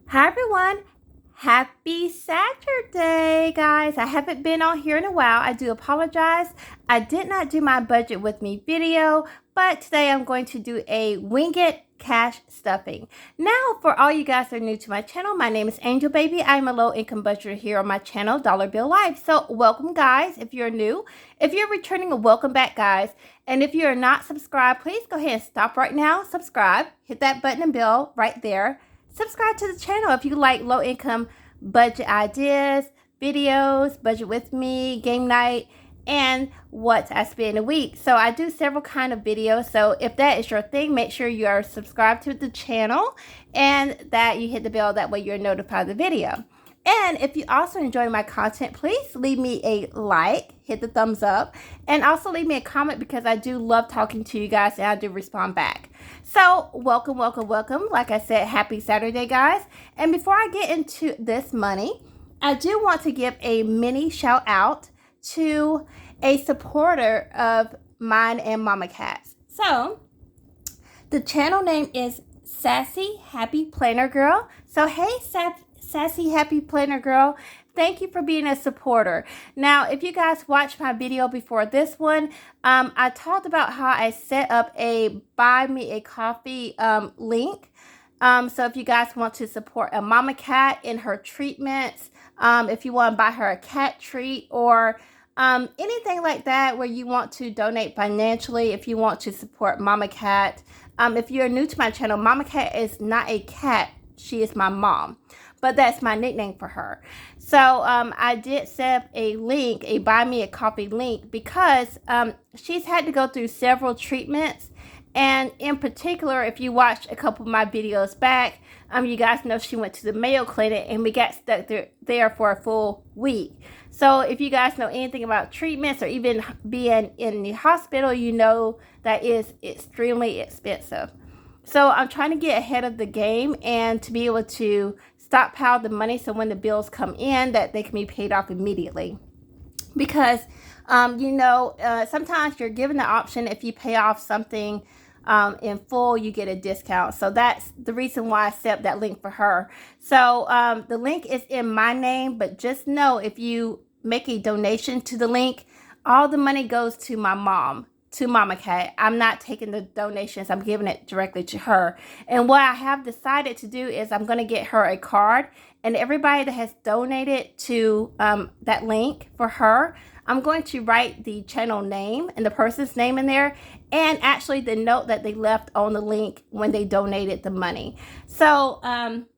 Hi everyone. Happy Saturday, guys. I haven't been on here in a while. I do apologize. I did not do my budget with me video, but today I'm going to do a wing it cash stuffing. Now, for all you guys that are new to my channel, my name is Angel Baby. I'm a low income budgeter here on my channel, Dollar Bill Life. So welcome, guys, if you're new. If you're returning, welcome back, guys. And if you're not subscribed, please go ahead and stop right now, subscribe, hit that button and bell right there. Subscribe to the channel if you like low income budget ideas, videos, budget with me, game night, and what I spend a week. So I do several kind of videos. So if that is your thing, make sure you are subscribed to the channel and that you hit the bell. That way you're notified of the video. And if you also enjoy my content, please leave me a like, hit the thumbs up, and also leave me a comment because I do love talking to you guys and I do respond back. So welcome, welcome, welcome. Like I said, happy Saturday, guys. And before I get into this money, I do want to give a mini shout out to a supporter of mine and Mama Cats. So the channel name is Sassy Happy Planner Girl. So hey, Sassy Happy Planner Girl, thank you for being a supporter. Now, if you guys watched my video before this one, I talked about how I set up a buy me a coffee link. So if you guys want to support a mama cat in her treatments, if you want to buy her a cat treat or anything like that where you want to donate financially, if you want to support Mama Cat. If you're new to my channel, Mama Cat is not a cat. She is my mom, but that's my nickname for her. So I did set up a link, a buy me a coffee link, because she's had to go through several treatments. And in particular, if you watched a couple of my videos back, you guys know she went to the Mayo Clinic and we got stuck there for a full week. So if you guys know anything about treatments or even being in the hospital, you know that is extremely expensive. So I'm trying to get ahead of the game and to be able to stockpile the money so when the bills come in that they can be paid off immediately. Because, sometimes you're given the option if you pay off something in full, you get a discount. So that's the reason why I set up that link for her. So the link is in my name, but just know if you make a donation to the link, all the money goes to my mom, to Mama Cat. I'm not taking the donations. I'm giving it directly to her. And what I have decided to do is I'm going to get her a card, and everybody that has donated to that link for her, I'm going to write the channel name and the person's name in there, and actually the note that they left on the link when they donated the money. So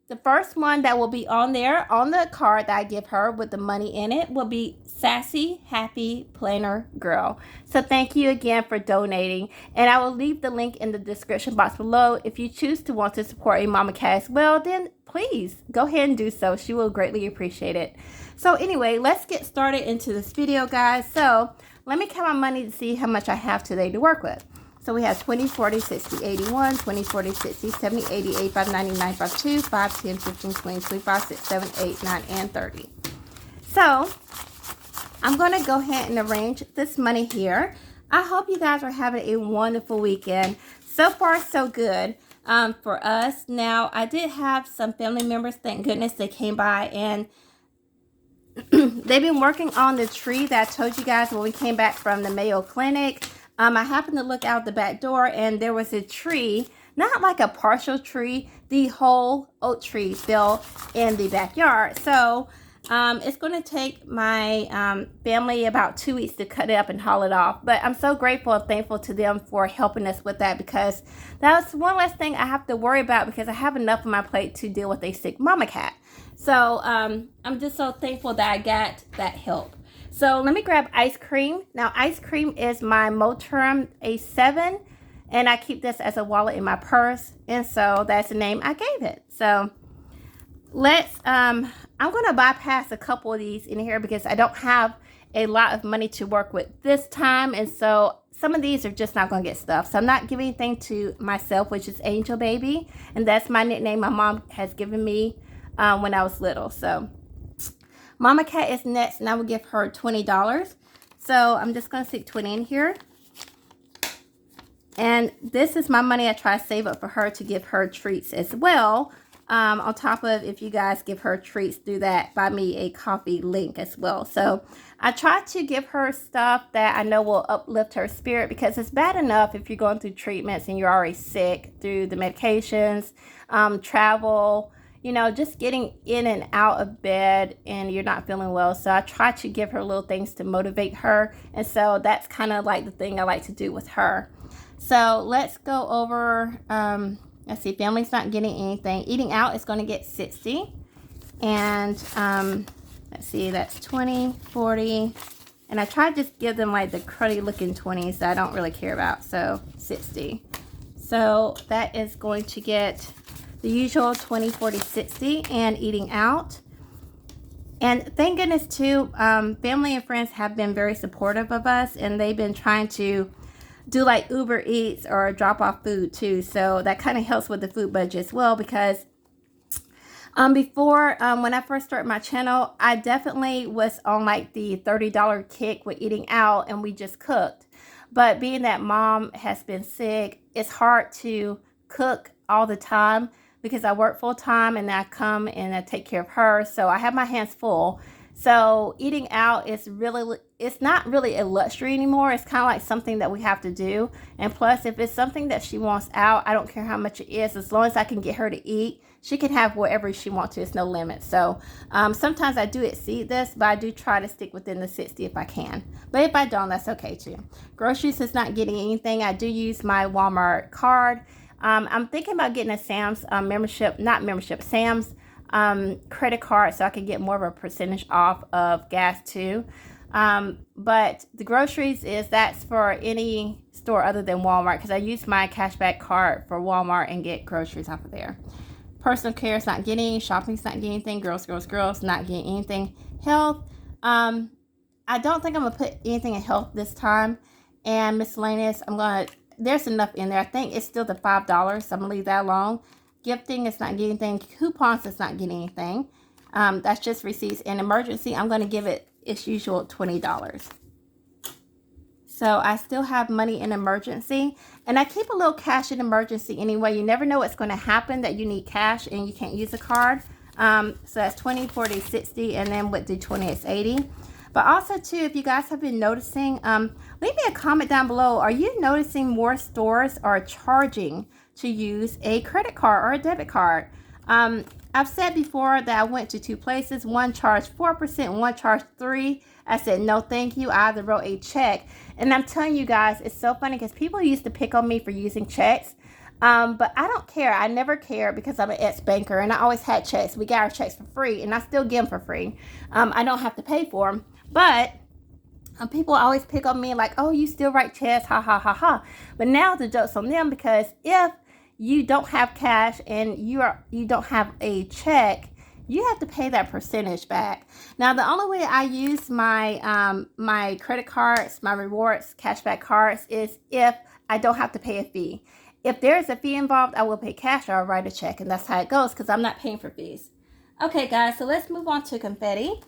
the first one that will be on there on the card that I give her with the money in it will be Sassy Happy Planner Girl. So thank you again for donating, and I will leave the link in the description box below. If you choose to want to support a Mama Cat as well, then please go ahead and do so. She will greatly appreciate it. So anyway, let's get started into this video, guys. So let me count my money to see how much I have today to work with. So we have 20, 40, 60, 81, 20, 40, 60, 70, 80, 85, 90, 95, 2, 5, 10, 15, 20, 25, 6, 7, 8, 9, and 30. So I'm going to go ahead and arrange this money here. I hope you guys are having a wonderful weekend. So far, so good for us. Now, I did have some family members, thank goodness they came by, and they've been working on the tree that I told you guys when we came back from the Mayo Clinic. I happened to look out the back door and there was a tree, not like a partial tree, the whole oak tree fell in the backyard. So it's going to take my family about 2 weeks to cut it up and haul it off. But I'm so grateful and thankful to them for helping us with that, because that's one less thing I have to worry about, because I have enough on my plate to deal with a sick mama cat. So I'm just so thankful that I got that help. So let me grab ice cream. Now ice cream is my Moterm A7, and I keep this as a wallet in my purse, and so that's the name I gave it. So let's I'm going to bypass a couple of these in here because I don't have a lot of money to work with this time, and so some of these are just not going to get stuffed. So I'm not giving anything to myself, which is Angel Baby, and that's my nickname my mom has given me when I was little. So Mama Cat is next, and I will give her $20. So I'm just going to stick 20 in here. And this is my money I try to save up for her to give her treats as well On top of if you guys give her treats through that buy me a coffee link as well. So I try to give her stuff that I know will uplift her spirit, because it's bad enough if you're going through treatments and you're already sick through the medications, travel, you know, just getting in and out of bed and you're not feeling well. So I try to give her little things to motivate her. And so that's kind of like the thing I like to do with her. So let's go over, let's see, family's not getting anything. Eating out is going to get 60. And let's see, that's 20, 40. And I try to just give them like the cruddy looking 20s that I don't really care about. So 60. So that is going to get the usual 20, 40, 60 and eating out. And thank goodness too, family and friends have been very supportive of us, and they've been trying to do like Uber Eats or drop off food too. So that kind of helps with the food budget as well, because before, when I first started my channel, I definitely was on like the $30 kick with eating out, and we just cooked. But being that mom has been sick, it's hard to cook all the time because I work full time and I come and I take care of her. So I have my hands full. So eating out is really, it's not really a luxury anymore. It's kind of like something that we have to do. And plus, if it's something that she wants out, I don't care how much it is. As long as I can get her to eat, she can have whatever she wants to. It's no limit. So sometimes I do exceed this, but I do try to stick within the 60 if I can. But if I don't, that's okay too. Groceries is not getting anything. I do use my Walmart card. I'm thinking about getting a Sam's Sam's credit card, so I can get more of a percentage off of gas too. But the groceries that's for any store other than Walmart, because I use my cashback card for Walmart and get groceries off of there. Personal care is not getting, shopping's not getting anything, girls, not getting anything. Health, I don't think I'm gonna put anything in health this time. And miscellaneous, there's enough in there. I think it's still the $5, so I'm gonna leave that alone. Gifting is not getting anything. Coupons is not getting anything. That's just receipts. And emergency, I'm going to give it its usual $20. So I still have money in emergency. And I keep a little cash in emergency anyway. You never know what's going to happen that you need cash and you can't use a card. So that's 20, 40, 60. And then with the 20, it's 80. But also too, if you guys have been noticing, leave me a comment down below. Are you noticing more stores are charging to use a credit card or a debit card? I've said before that I went to two places. One charged 4%, one charged 3%. I said, no, thank you. I either wrote a check. And I'm telling you guys, it's so funny because people used to pick on me for using checks. But I don't care. I never care because I'm an ex-banker and I always had checks. We got our checks for free and I still get them for free. I don't have to pay for them. But people always pick on me like, oh, you still write checks, ha, ha, ha, ha. But now the joke's on them, because if you don't have cash and you don't have a check, you have to pay that percentage back. Now, the only way I use my my credit cards, my rewards, cashback cards, is if I don't have to pay a fee. If there's a fee involved, I will pay cash or I'll write a check, and that's how it goes because I'm not paying for fees. Okay, guys, so let's move on to confetti.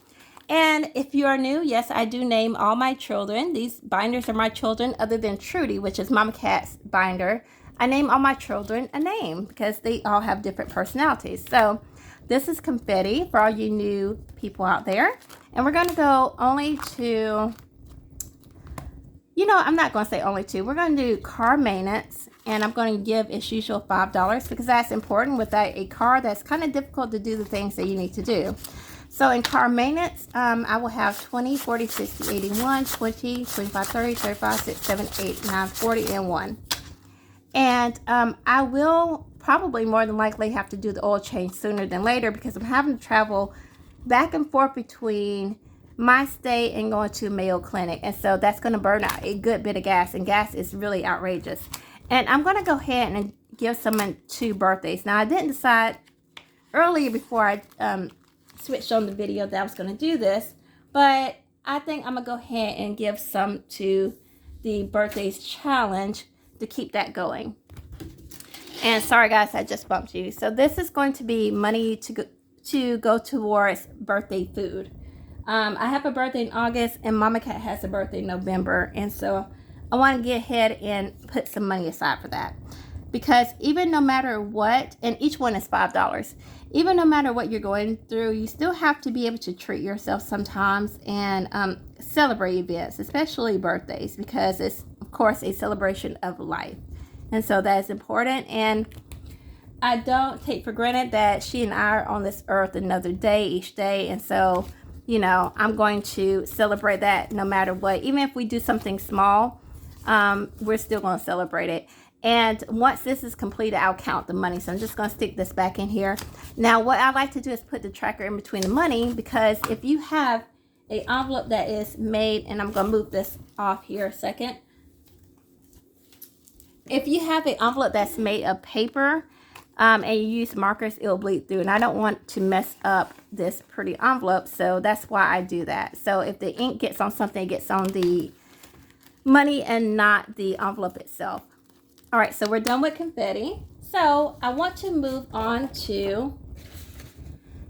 And if you are new, yes, I do name all my children. These binders are my children, other than Trudy, which is Mama Cat's binder. I name all my children a name because they all have different personalities. So this is confetti for all you new people out there. And we're going to go only to, I'm not going to say only to. We're going to do car maintenance. And I'm going to give its usual $5 because that's important. Without a car, that's kind of difficult to do the things that you need to do. So in car maintenance, I will have 20, 40, 60, 81, 20, 25, 30, 35, 6, 7, 8, 9, 40, and 1. And I will probably more than likely have to do the oil change sooner than later because I'm having to travel back and forth between my state and going to Mayo Clinic. And so that's going to burn out a good bit of gas. And gas is really outrageous. And I'm going to go ahead and give someone 2 birthdays. Now, I didn't decide earlier before I switched on the video that I was going to do this, but I think I'm going to go ahead and give some to the birthdays challenge to keep that going. And sorry guys, I just bumped you. So this is going to be money to go towards birthday food. I have a birthday in August and Mama Cat has a birthday in November, and so I want to get ahead and put some money aside for that. because even no matter what, and each one is $5, even no matter what you're going through, you still have to be able to treat yourself sometimes and celebrate events, especially birthdays, because it's, of course, a celebration of life. And so that is important. And I don't take for granted that she and I are on this earth another day each day. And so, you know, I'm going to celebrate that no matter what. Even if we do something small, we're still going to celebrate it. And once this is completed, I'll count the money. So I'm just going to stick this back in here. Now, what I like to do is put the tracker in between the money, because if you have an envelope that is made, and I'm going to move this off here a second. If you have an envelope that's made of paper, and you use markers, it'll bleed through. And I don't want to mess up this pretty envelope, so that's why I do that. So if the ink gets on something, it gets on the money and not the envelope itself. All right, so we're done with confetti. So I want to move on to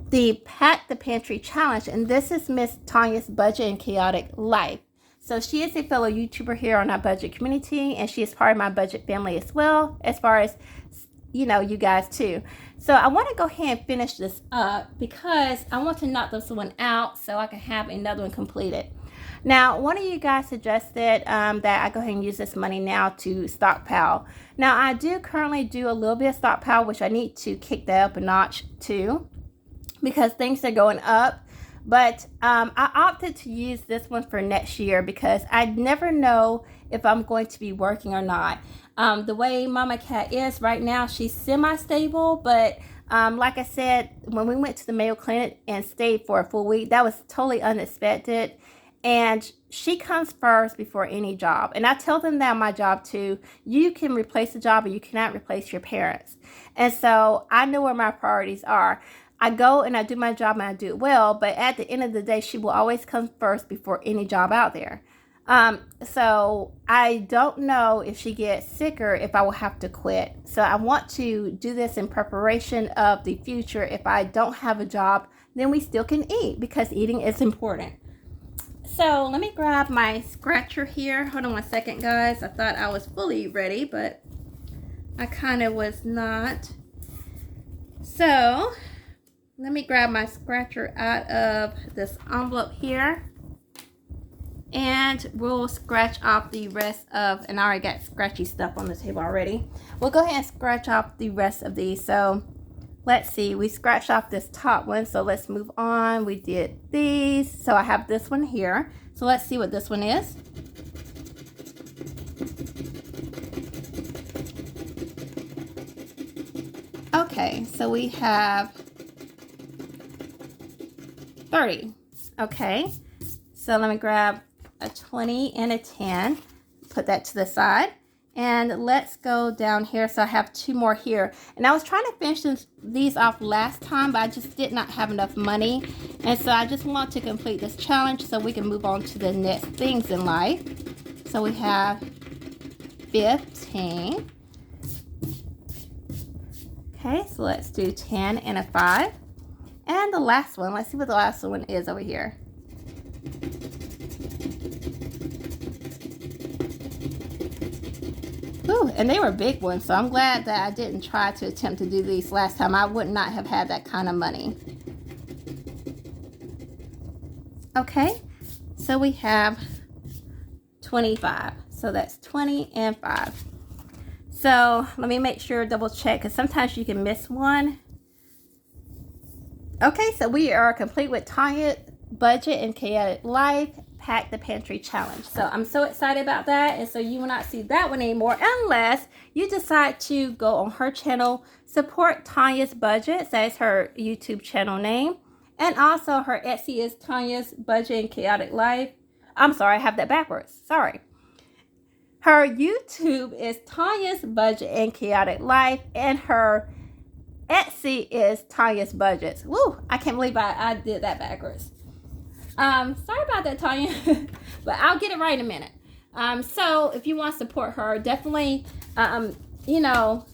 the Pack the Pantry Challenge. And this is Miss Tanya's Budget and Chaotic Life. So she is a fellow YouTuber here on our budget community, and she is part of my budget family as well, as far as, you know, you guys too. So I want to go ahead and finish this up because I want to knock this one out so I can have another one completed. Now, one of you guys suggested that I go ahead and use this money now to stockpile. Now, I do currently do a little bit of stockpile, which I need to kick that up a notch too, because things are going up. But I opted to use this one for next year because I never know if I'm going to be working or not. The way Mama Cat is right now, she's semi-stable, but like I said, when we went to the Mayo Clinic and stayed for a full week, that was totally unexpected. And she comes first before any job. And I tell them that on my job too, you can replace a job, but you cannot replace your parents. And so I know where my priorities are. I go and I do my job and I do it well, but at the end of the day, she will always come first before any job out there. So I don't know if she gets sicker, if I will have to quit. So I want to do this in preparation of the future. If I don't have a job, then we still can eat, because eating is important. So let me grab my scratcher here. Hold on one second, guys. I thought I was fully ready, but I kind of was not. So let me grab my scratcher out of this envelope here. And we'll scratch off the rest of, and I already got scratchy stuff on the table already. We'll go ahead and scratch off the rest of these. So let's see, we scratched off this top one, so let's move on. We did these, so I have this one here. So let's see what this one is. Okay, so we have 30. Okay, so let me grab a 20 and a 10, put that to the side. And let's go down here. So I have two more here. And I was trying to finish these off last time, but I just did not have enough money. And so I just want to complete this challenge so we can move on to the next things in life. So we have 15. Okay, so let's do 10 and a 5. And the last one, let's see what the last one is over here. Ooh, and they were big ones, so I'm glad that I didn't try to attempt to do these last time. I would not have had that kind of money. Okay, so we have 25. So that's 20 and 5. So let me make sure, double check, because sometimes you can miss one. Okay, so we are complete with Tanya Budget and Chaotic Life Pack the Pantry Challenge. So I'm so excited about that, and so you will not see that one anymore unless you decide to go on her channel, support Tanya's Budget. That is her YouTube channel name, and also her Etsy is Tanya's Budget and Chaotic Life. I'm sorry, I have that backwards. Sorry. Her YouTube is Tanya's Budget and Chaotic Life, and her Etsy is Tanya's Budgets. Woo! I can't believe I did that backwards. Sorry about that, Tanya, but I'll get it right in a minute. So if you want to support her, definitely, you know,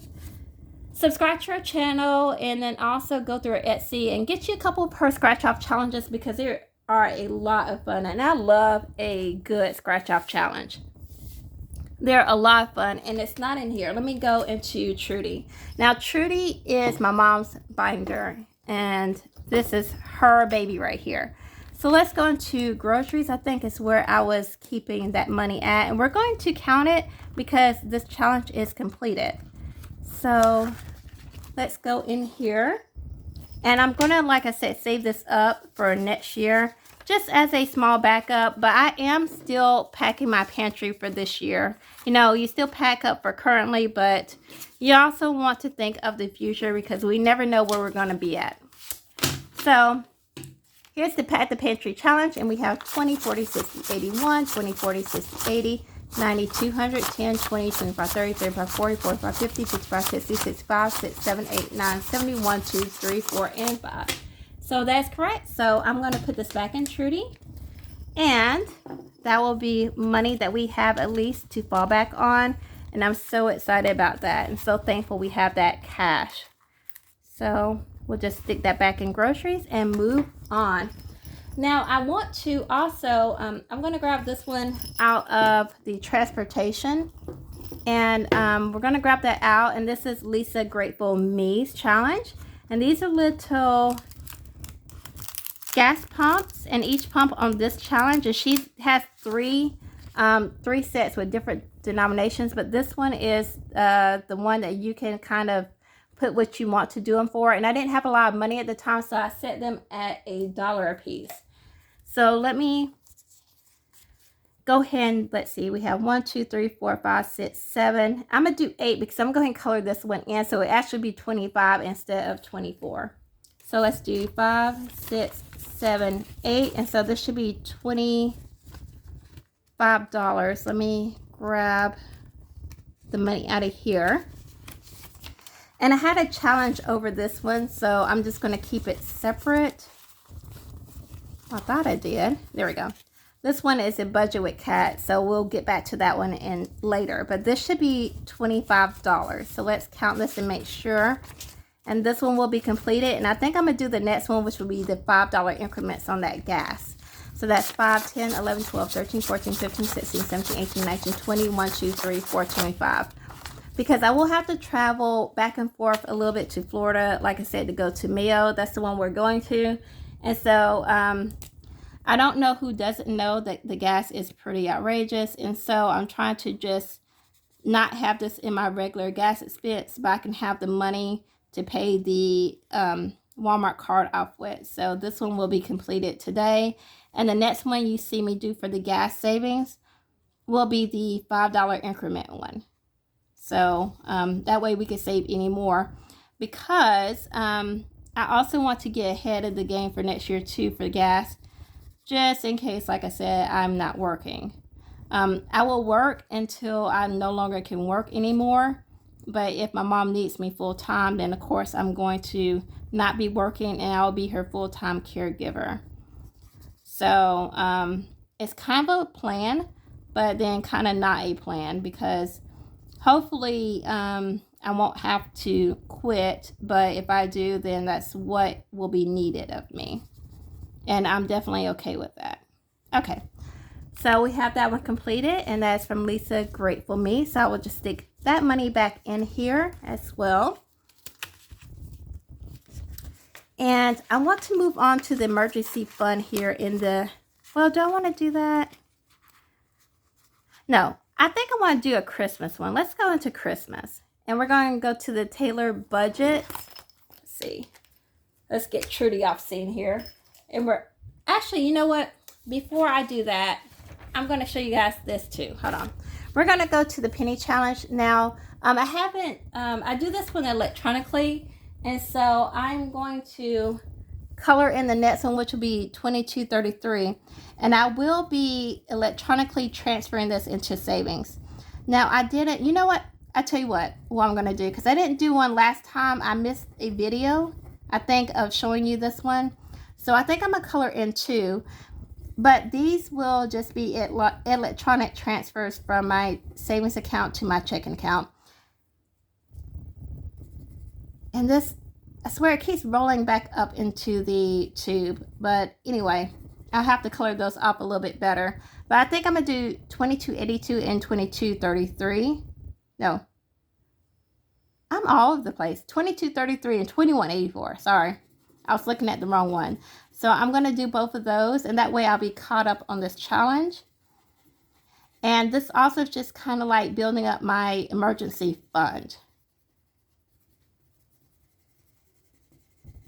subscribe to her channel, and then also go through her Etsy and get you a couple of her scratch off challenges, because they are a lot of fun, and I love a good scratch off challenge. They're a lot of fun, and it's not in here. Let me go into Trudy. Now, Trudy is my mom's binder, and this is her baby right here. So let's go into groceries. I think is where I was keeping that money at, and we're going to count it because this challenge is completed. So let's go in here, and I'm gonna, like I said, save this up for next year just as a small backup, but I am still packing my pantry for this year. You know, you still pack up for currently, but you also want to think of the future because we never know where we're going to be at. So here's the Pack the Pantry challenge, and we have 20, 40, 60, 81, 20, 40, 60, 80, 90, 200, 10, 20, 25, 30, 35, 40, 45, 50, 55, 60, 65, 6, 7, 8, 9, 71, 2, 3, 4, and 5. So that's correct. So I'm going to put this back in Trudy, and that will be money that we have at least to fall back on. And I'm so excited about that and so thankful we have that cash. So we'll just stick that back in groceries and move on. Now I want to also, I'm going to grab this one out of the transportation. And we're going to grab that out. And this is Lisa Grateful Me's challenge. And these are little gas pumps, and each pump on this challenge, and she has three sets with different denominations, but this one is the one that you can kind of put what you want to do them for. And I didn't have a lot of money at the time, so I set them at $1 a piece. So let me go ahead and let's see, we have 1, 2, 3, 4, 5, 6, 7. I'm gonna do 8 because I'm going to color this one in, so it actually be 25 instead of 24. So let's do 5, 6, 7, 8, and so this should be $25. Let me grab the money out of here. And I had a challenge over this one, so I'm just going to keep it separate. I thought I did. There we go. This one is a budget with Cat, so we'll get back to that one in later. But this should be $25. So let's count this and make sure. And this one will be completed. And I think I'm going to do the next one, which will be the $5 increments on that gas. So that's 5, 10, 11, 12, 13, 14, 15, 16, 17, 18, 19, 20, 1, 2, 3, 4, 25. Because I will have to travel back and forth a little bit to Florida, like I said, to go to Mayo. That's the one we're going to. And so I don't know who doesn't know that the gas is pretty outrageous. And so I'm trying to just not have this in my regular gas expense, but I can have the money to pay the Walmart card off with. So this one will be completed today. And the next one you see me do for the gas savings will be the $5 increment one. So that way we can save any more, because I also want to get ahead of the game for next year too for gas, just in case, like I said, I'm not working. I will work until I no longer can work anymore. But if my mom needs me full time, then of course I'm going to not be working and I'll be her full-time caregiver. So it's kind of a plan, but then kind of not a plan, because hopefully I won't have to quit. But if I do, then that's what will be needed of me. And I'm definitely okay with that. Okay. So we have that one completed, and that's from Lisa Grateful Me. So I will just stick that money back in here as well. And I want to move on to the emergency fund here in the, well, do I want to do that? No, I think I want to do a Christmas one. Let's go into Christmas. And we're going to go to the Taylor budget. Let's see. Let's get Trudy off scene here. And we're, actually, you know what? Before I do that, I'm going to show you guys this too. Hold on. We're going to go to the penny challenge. Now, I do this one electronically. And so I'm going to color in the next one, which will be 2233. And I will be electronically transferring this into savings. Now, I didn't, you know what? I tell you what I'm going to do, because I didn't do one last time. I missed a video, I think, of showing you this one. So I think I'm going to color in two. But these will just be electronic transfers from my savings account to my checking account. And this, I swear, it keeps rolling back up into the tube. But anyway, I'll have to color those up a little bit better. But I think I'm going to do 2282 and 2233. No, I'm all over the place. 2233 and 2184. Sorry, I was looking at the wrong one. So I'm going to do both of those, and that way I'll be caught up on this challenge. And this also is just kind of like building up my emergency fund.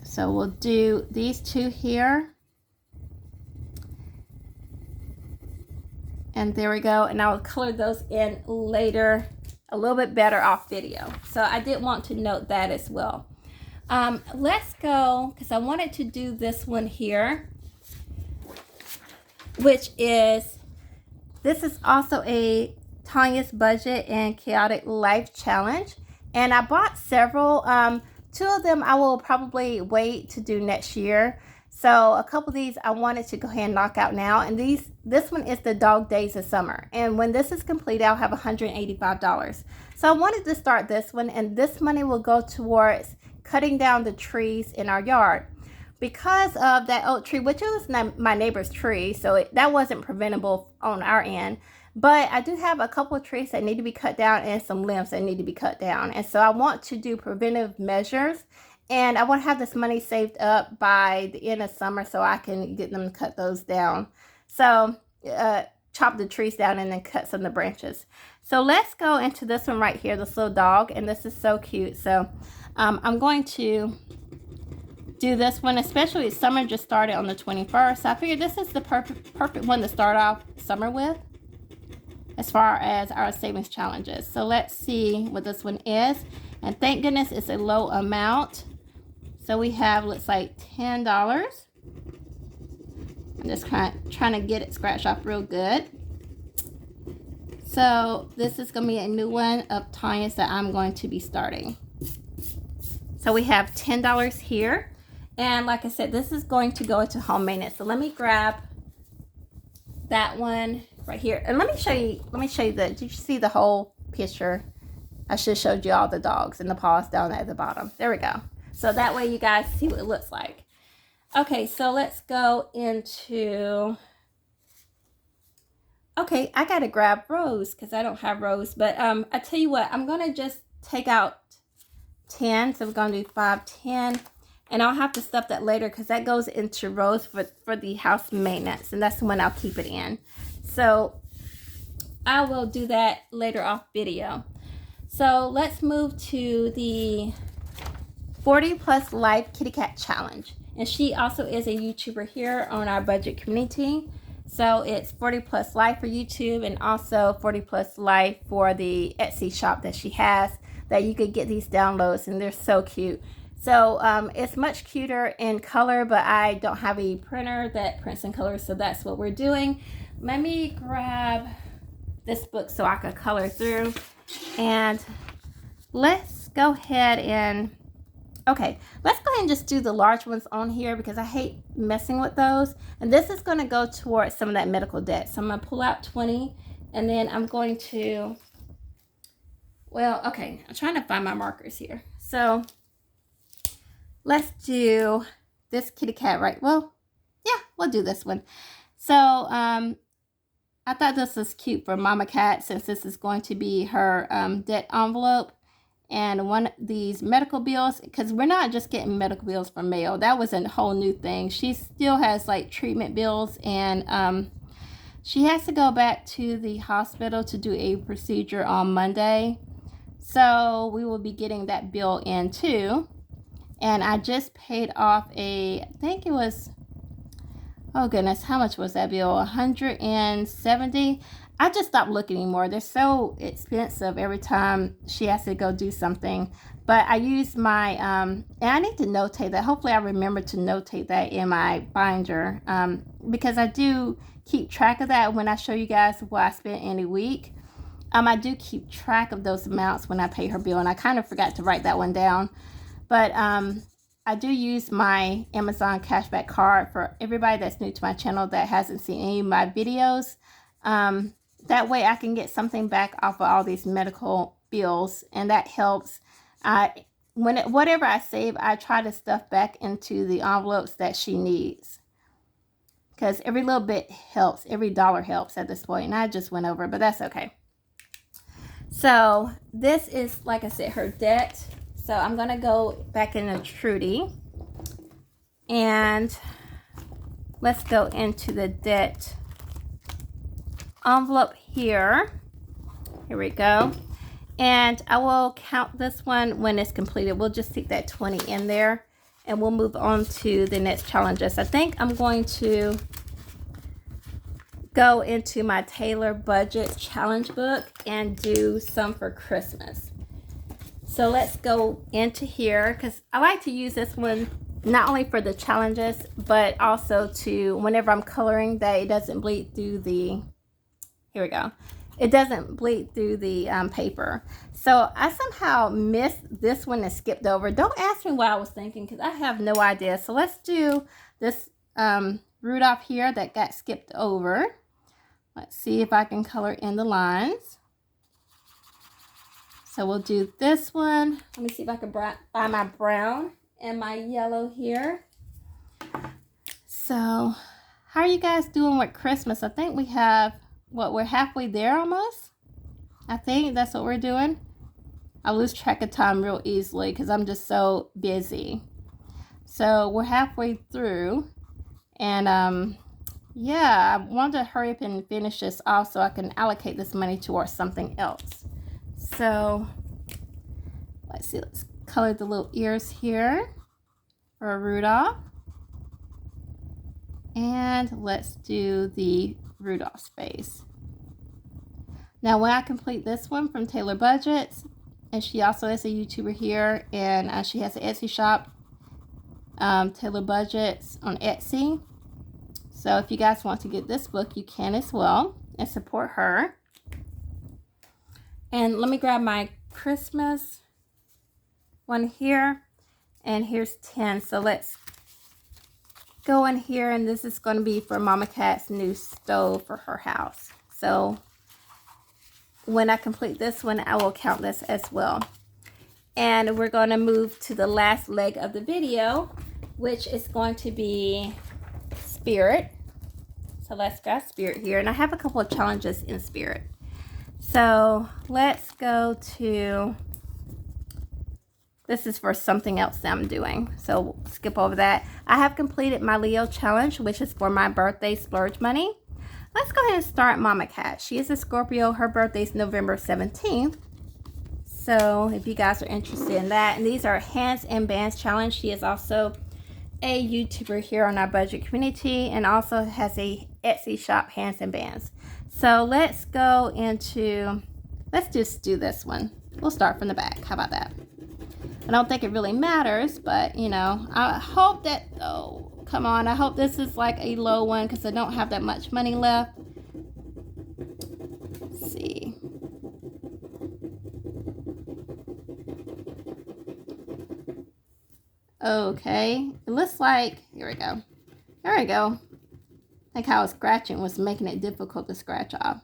So we'll do these two here. And there we go. And I'll color those in later, a little bit better off video. So I did want to note that as well. Let's go, because I wanted to do this one here, which is, this is also a Tanya's Budget and Chaotic Life Challenge. And I bought several. Two of them I will probably wait to do next year. So a couple of these I wanted to go ahead and knock out now. And this one is the Dog Days of Summer. And when this is complete, I'll have $185. So I wanted to start this one, and this money will go towards cutting down the trees in our yard. Because of that oak tree, which was my neighbor's tree, so that wasn't preventable on our end. But I do have a couple of trees that need to be cut down and some limbs that need to be cut down. And so I want to do preventive measures. And I want to have this money saved up by the end of summer so I can get them to cut those down. So chop the trees down and then cut some of the branches. So let's go into this one right here, this little dog. And this is so cute. So I'm going to do this one, especially summer just started on the 21st. So I figured this is the perfect one to start off summer with, as far as our savings challenges. So let's see what this one is. And thank goodness it's a low amount. So we have, looks like $10. I'm just trying to get it scratched off real good. So this is going to be a new one of Tanya's that I'm going to be starting. So we have $10 here. And like I said, this is going to go into home maintenance. So let me grab that one right here. And let me show you did you see the whole picture? I should have showed you all the dogs and the paws down at the bottom. There we go. So that way you guys see what it looks like. Okay, so let's go into, okay, I got to grab Rose because I don't have Rose. But I tell you what, I'm going to just take out 10. So we're going to do 5, 10. And I'll have to stuff that later because that goes into Rose for the house maintenance. And that's the one I'll keep it in. So I will do that later off video. So let's move to the 40 Plus Life Kitty Cat Challenge. And she also is a YouTuber here on our budget community. So it's 40 Plus Life for YouTube and also 40 Plus Life for the Etsy shop that she has, that you could get these downloads, and they're so cute. So it's much cuter in color, but I don't have a printer that prints in color, so that's what we're doing. Let me grab this book so I can color through. And let's go ahead and, okay, let's go ahead and just do the large ones on here because I hate messing with those. And this is going to go towards some of that medical debt. So I'm going to pull out 20, and then I'm going to, well, okay, I'm trying to find my markers here. So let's do this kitty cat, right? Well, yeah, we'll do this one. So I thought this was cute for Mama Cat, since this is going to be her debt envelope and one of these medical bills, because we're not just getting medical bills from mail. That was a whole new thing. She still has like treatment bills, and she has to go back to the hospital to do a procedure on Monday. So we will be getting that bill in too. And I just paid off I think it was, oh goodness, how much was that bill? $170. I just stopped looking anymore. They're so expensive every time she has to go do something. But I use my, and I need to notate that. Hopefully I remember to notate that in my binder, because I do keep track of that when I show you guys what I spent in a week. I do keep track of those amounts when I pay her bill, and I kind of forgot to write that one down. But I do use my Amazon cashback card for everybody that's new to my channel that hasn't seen any of my videos. That way I can get something back off of all these medical bills, and that helps. Whatever I save, I try to stuff back into the envelopes that she needs. because every little bit helps. Every dollar helps at this point. And I just went over, but that's okay. So this is, like I said, her debt. So I'm going to go back into Trudy. And let's go into the debt envelope here. Here we go. And I will count this one when it's completed. We'll just stick that 20 in there. And we'll move on to the next challenges. I think I'm going to go into my Taylor Budget Challenge book and do some for Christmas. So let's go into here, because I like to use this one not only for the challenges, but also to, whenever I'm coloring, that it doesn't bleed through the, here we go. It doesn't bleed through the paper. So I somehow missed this one and skipped over. Don't ask me what I was thinking, because I have no idea. So let's do this Rudolph here that got skipped over. Let's see if I can color in the lines. So we'll do this one. Let me see if I can find my brown and my yellow here. So how are you guys doing with Christmas? I think we have, what, we're halfway there almost? I think that's what we're doing. I lose track of time real easily because I'm just so busy. So we're halfway through. And yeah, I want to hurry up and finish this off so I can allocate this money towards something else. So let's see, let's color the little ears here for Rudolph. And let's do the Rudolph's face. Now when I complete this one from Taylor Budgets, and she also is a YouTuber here, and she has an Etsy shop, Taylor Budgets on Etsy. So if you guys want to get this book, you can as well and support her. And let me grab my Christmas one here, and here's 10. So let's go in here, and this is going to be for Mama Cat's new stove for her house. So when I complete this one, I will count this as well. And we're going to move to the last leg of the video, which is going to be Spirit. So let's grab Spirit here, and I have a couple of challenges in Spirit. So let's go to, this is for something else that I'm doing, so we'll skip over that. I have completed my Leo challenge, which is for my birthday splurge money. Let's go ahead and start Mama Cat. She is a Scorpio. Her birthday is November 17th. So if you guys are interested in that, and these are hands and bands challenge. She is also a YouTuber here on our budget community, and also has a Etsy shop, hands and bands. So let's go into, let's just do this one. We'll start from the back. How about that? I don't think it really matters, but you know, I hope that, oh, come on. I hope this is like a low one because I don't have that much money left. Let's see. Okay, it looks like, here we go. There we go. I think how scratching was making it difficult to scratch off.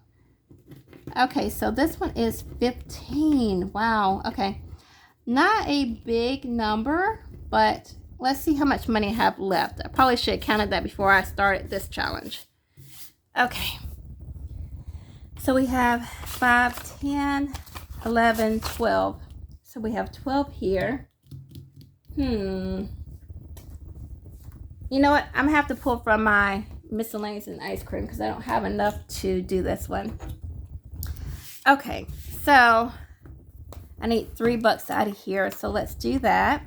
Okay, so this one is 15. Wow, okay. Not a big number, but let's see how much money I have left. I probably should have counted that before I started this challenge. Okay. So we have 5, 10, 11, 12. So we have 12 here. You know what? I'm going to have to pull from my miscellaneous and ice cream because I don't have enough to do this one. Okay, so I need $3 out of here. So let's do that.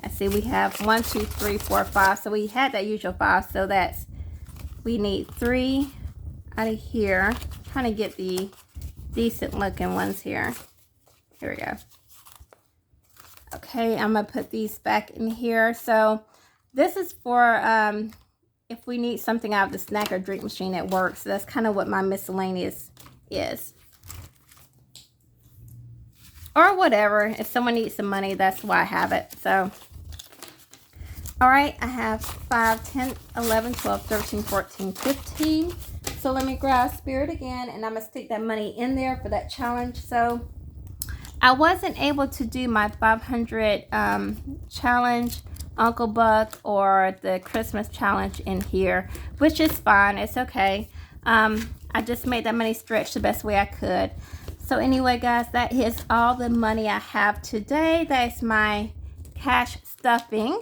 I see we have 1, 2, 3, 4, 5. So we had that usual 5. So that's, we need 3 out of here. I'm trying to get the decent looking ones here. Here we go. Okay, I'm going to put these back in here. So this is for if we need something out of the snack or drink machine at work. So that's kind of what my miscellaneous is. Or whatever. If someone needs some money, that's why I have it. So, all right, I have 5, 10, 11, 12, 13, 14, 15. So let me grab Spirit again, and I'm going to stick that money in there for that challenge. So I wasn't able to do my 500 challenge Uncle Buck or the Christmas challenge in here, which is fine. It's okay. I just made that money stretch the best way I could. So anyway, guys, that is all the money I have today. That's my cash stuffing.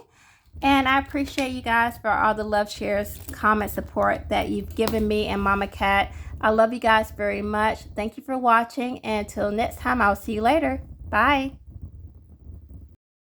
And I appreciate you guys for all the love, shares, comment, support that you've given me and Mama Cat. I love you guys very much. Thank you for watching. And until next time, I'll see you later. Bye.